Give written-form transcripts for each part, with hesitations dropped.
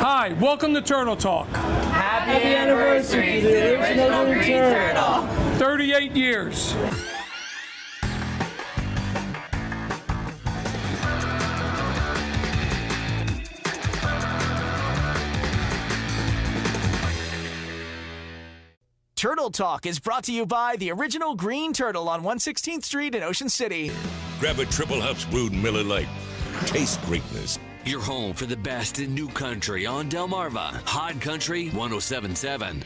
Hi, welcome to Turtle Talk. Happy anniversary to the original Green Turtle. 38 years. Turtle Talk is brought to you by the original Green Turtle on 116th Street in Ocean City. Grab a triple hops brewed Miller Lite. Taste greatness. Your home for the best in new country on Delmarva. Hot Country 107.7.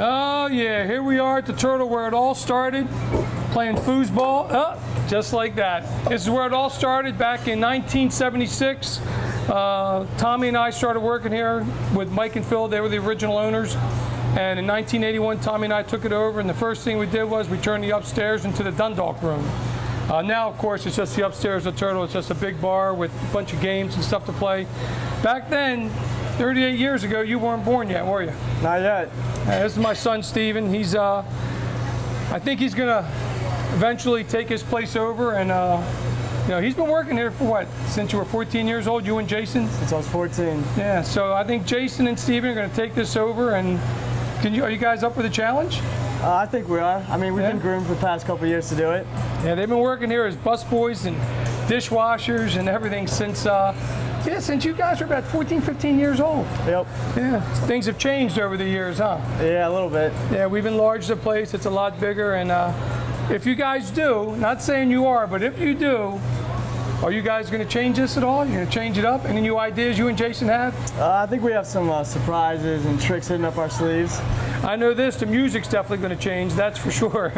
Oh yeah, here we are at the Turtle where it all started, playing foosball, just like that. This is where it all started back in 1976. Tommy and I started working here with Mike and Phil. They were the original owners. And in 1981, Tommy and I took it over, and the first thing we did was we turned the upstairs into the Dundalk room. Now, of course, it's just the upstairs of Turtle. It's just a big bar with a bunch of games and stuff to play. Back then, 38 years ago, you weren't born yet, were you? Not yet. This is my son, Steven. He's, I think he's going to eventually take his place over. And, you know, he's been working here for what? Since you were 14 years old, you and Jason? Since I was 14. Yeah, so I think Jason and Steven are going to take this over. And are you guys up for the challenge? I think we are. I mean, we've been groomed for the past couple of years to do it. Yeah, they've been working here as busboys and dishwashers and everything since, since you guys were about 14, 15 years old. Yep. Yeah, things have changed over the years, huh? Yeah, a little bit. Yeah, we've enlarged the place. It's a lot bigger. And if you guys do, not saying you are, but if you do, are you guys going to change this at all? You're going to change it up? Any new ideas you and Jason have? I think we have some surprises and tricks hidden up our sleeves. I know this, the music's definitely going to change, that's for sure.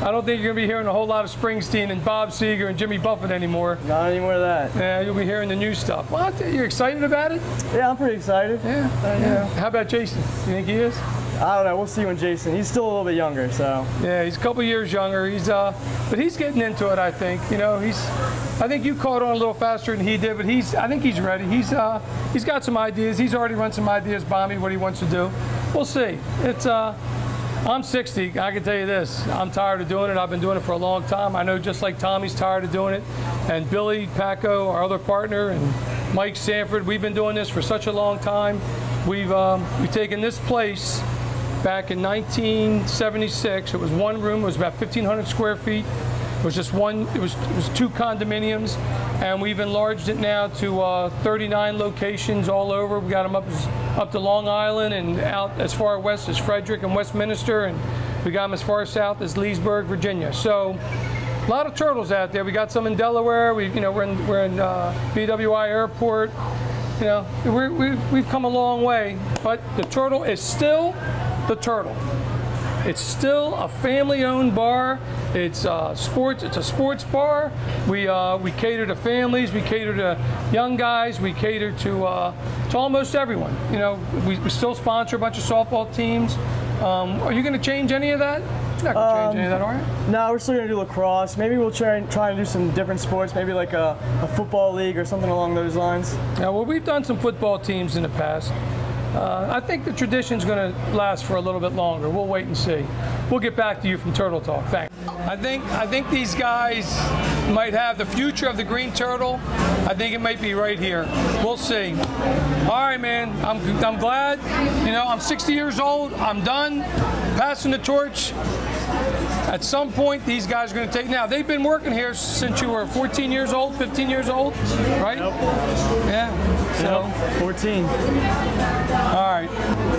I don't think you're going to be hearing a whole lot of Springsteen and Bob Seger and Jimmy Buffett anymore. Not any more of that. Yeah, you'll be hearing the new stuff. Well, you're excited about it? Yeah, I'm pretty excited. Yeah. How about Jason? You think he is? I don't know. We'll see when Jason. He's still a little bit younger, so. Yeah, he's a couple years younger. He's, but he's getting into it. I think. You know, I think you caught on a little faster than he did, but I think he's ready. He's got some ideas. He's already run some ideas by me what he wants to do. We'll see. It's. I'm 60. I can tell you this. I'm tired of doing it. I've been doing it for a long time. I know just like Tommy's tired of doing it, and Billy Paco, our other partner, and Mike Sanford. We've been doing this for such a long time. We've taken this place back in 1976. It was one room. It was about 1,500 square feet. It was just one. It was two condominiums, and we've enlarged it now to 39 locations all over. We got them up to Long Island and out as far west as Frederick and Westminster, and we got them as far south as Leesburg, Virginia. So a lot of turtles out there. We got some in Delaware. We're in BWI Airport. You know, we've come a long way, but the Turtle is still the Turtle. It's still a family-owned bar. It's sports. It's a sports bar. We cater to families. We cater to young guys. We cater to almost everyone. You know, we still sponsor a bunch of softball teams. Are you going to change any of that? You're not going to change any of that, are you? No, we're still going to do lacrosse. Maybe we'll try and do some different sports. Maybe like a football league or something along those lines. Yeah, well, we've done some football teams in the past. I think the tradition's going to last for a little bit longer. We'll wait and see. We'll get back to you from Turtle Talk. Thanks. I think these guys might have the future of the Green Turtle. I think it might be right here. We'll see. All right, man. I'm glad. You know, I'm 60 years old. I'm done passing the torch. At some point, these guys are going to take. Now, they've been working here since you were 14 years old, 15 years old, right? Nope. Yeah. So 14. All right.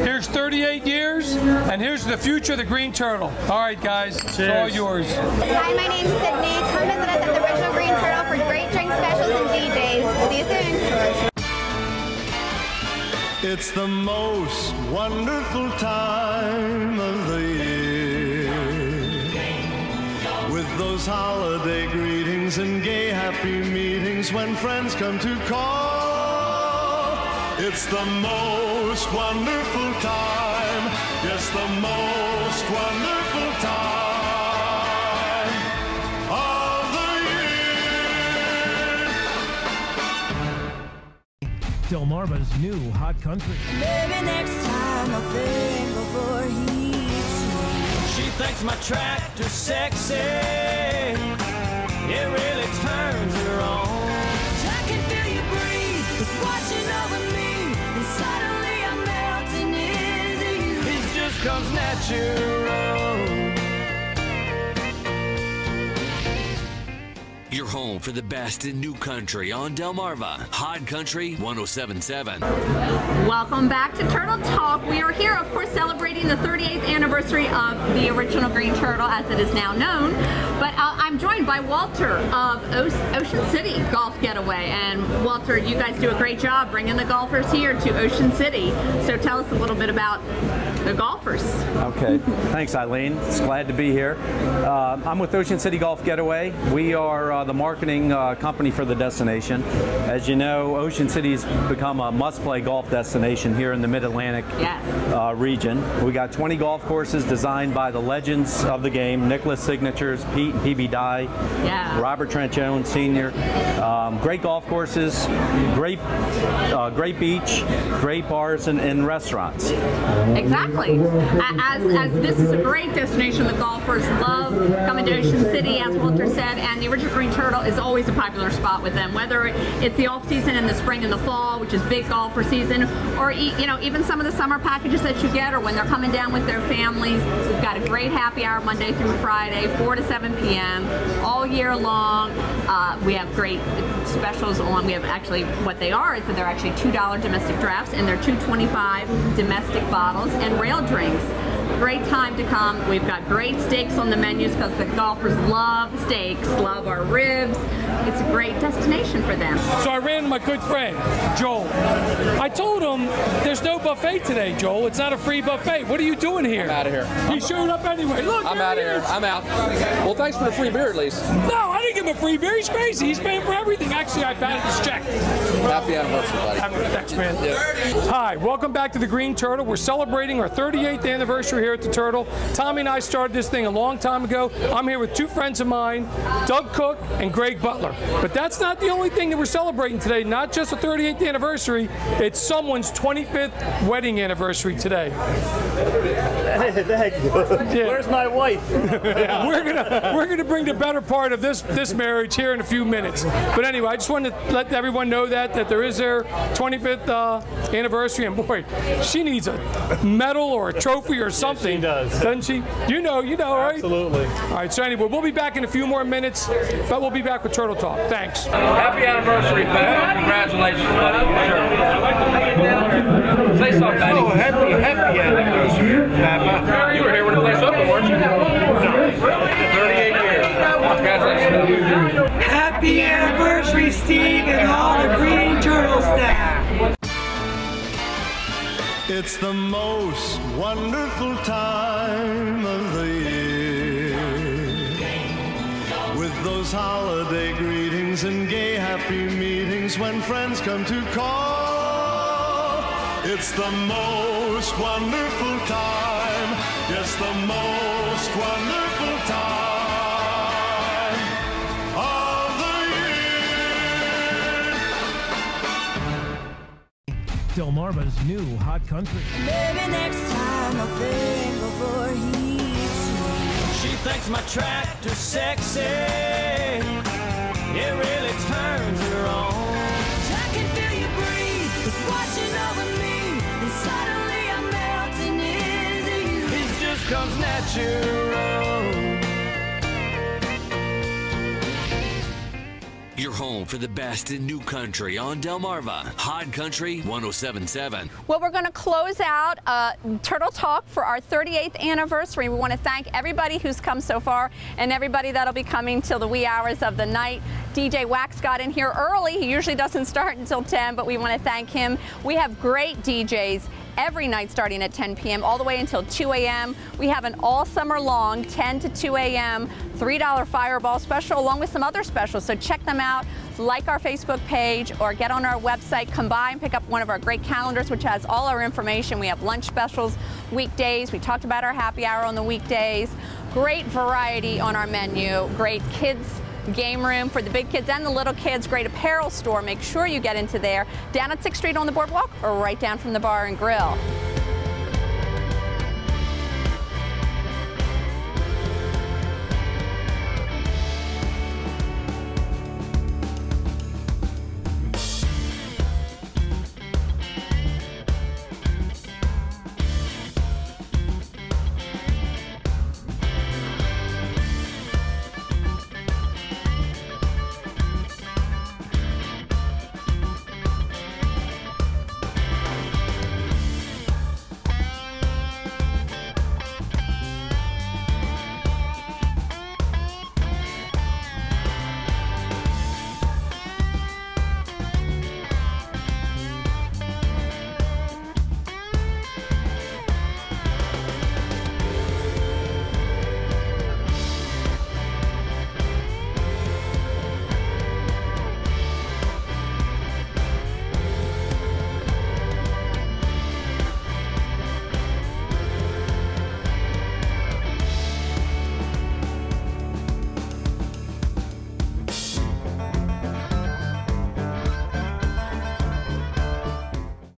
Here's 38 years, and here's the future of the Green Turtle. All right, guys. Cheers. It's all yours. Hi, my name's Sydney. Come visit us at the original Green Turtle for great drink specials and DJs. See you soon. It's the most wonderful time of the year, with those holiday greetings and gay happy meetings when friends come to call. It's the most wonderful time, yes, the most wonderful time of the year. Delmarva's new Hot Country. Maybe next time I'll think before he shoots. She thinks my tractor's sexy. It really turns her on. I can feel you breathe. It's washing over me. comes natural. Your home for the best in new country on Delmarva. Hot Country 107.7. Welcome back to Turtle Talk. We are here, of course, celebrating the 38th anniversary of the original Green Turtle, as it is now known. But I'm joined by Walter of Ocean City Golf Getaway. And Walter, you guys do a great job bringing the golfers here to Ocean City. So tell us a little bit about the golfers. Okay, thanks Eileen. It's glad to be here. I'm with Ocean City Golf Getaway. We are the marketing company for the destination. As you know, Ocean City's become a must-play golf destination here in the Mid-Atlantic region. We got 20 golf courses designed by the legends of the game, Nicklaus Signatures, Pete and PB Dye, Robert Trent Jones Sr. Great golf courses, great beach, great bars and restaurants. Exactly. As this is a great destination, the golfers love coming to Ocean City, as Walter said, and the original Green Turtle is always a popular spot with them, whether it's the off season in the spring and the fall, which is big golfer season, or even some of the summer packages that you get, or when they're coming down with their families. We've got a great happy hour Monday through Friday, 4 to 7 p.m. all year long. We have great specials on. We have actually what they are is that they're actually $2 domestic drafts, and they're $2.25 domestic bottles and rail drinks. Great time to come. We've got great steaks on the menus because the golfers love steaks, love our ribs. It's a great destination for them. So I ran into my good friend, Joel. I told him there's no buffet today, Joel. It's not a free buffet. What are you doing here? I'm out of here. He showed up anyway. Look, I'm out of here. I'm out. Well, thanks for the free beer at least. No, I didn't give him a free beer. He's crazy. He's paying for everything. Actually, I padded his check. Happy anniversary, buddy. Thanks, man. Yeah. Hi, welcome back to the Green Turtle. We're celebrating our 38th anniversary here at the Turtle. Tommy and I started this thing a long time ago. I'm here with two friends of mine, Doug Cook and Greg Butler. But that's not the only thing that we're celebrating today, not just the 38th anniversary, it's someone's 25th wedding anniversary today. Thank you. Where's my wife? We're gonna bring the better part of this marriage here in a few minutes. But anyway, I just wanted to let everyone know that there is their 25th anniversary, and boy, she needs a medal or a trophy or something. She does. Doesn't she? You know, right? Absolutely. All right, so anyway, we'll be back in a few more minutes, but we'll be back with Turtle Talk. Thanks. Happy anniversary, man. Congratulations, buddy. Sure. Say something, Daddy. Oh, happy anniversary, Papa. You were here when the place opened, weren't you? 38 years. Congratulations. Happy anniversary, Steve, and all the Green Turtle staff. It's the most wonderful time of the year, with those holiday greetings and gay happy meetings when friends come to call. It's the most wonderful time, yes, the most wonderful time of the year. Delmarva's new Hot Country. Maybe next time I'll think before he cheats. She thinks my tractor's sexy. It really turns her on. I can feel you breathe. It's washing over me. And suddenly I'm melting into you. It just comes natural. Your home for the best in new country on Delmarva. Hot Country 107.7. Well, we're going to close out Turtle Talk for our 38th anniversary. We want to thank everybody who's come so far and everybody that'll be coming till the wee hours of the night. DJ Wax got in here early. He usually doesn't start until 10, but we want to thank him. We have great DJs every night starting at 10 p.m. all the way until 2 a.m. We have an all summer long 10 to 2 a.m. $3 Fireball special along with some other specials. So check them out, like our Facebook page or get on our website, come by and pick up one of our great calendars which has all our information. We have lunch specials weekdays. We talked about our happy hour on the weekdays. Great variety on our menu. Great kids game room for the big kids and the little kids. Great apparel store. Make sure you get into there. Down at 6th Street on the boardwalk or right down from the bar and grill.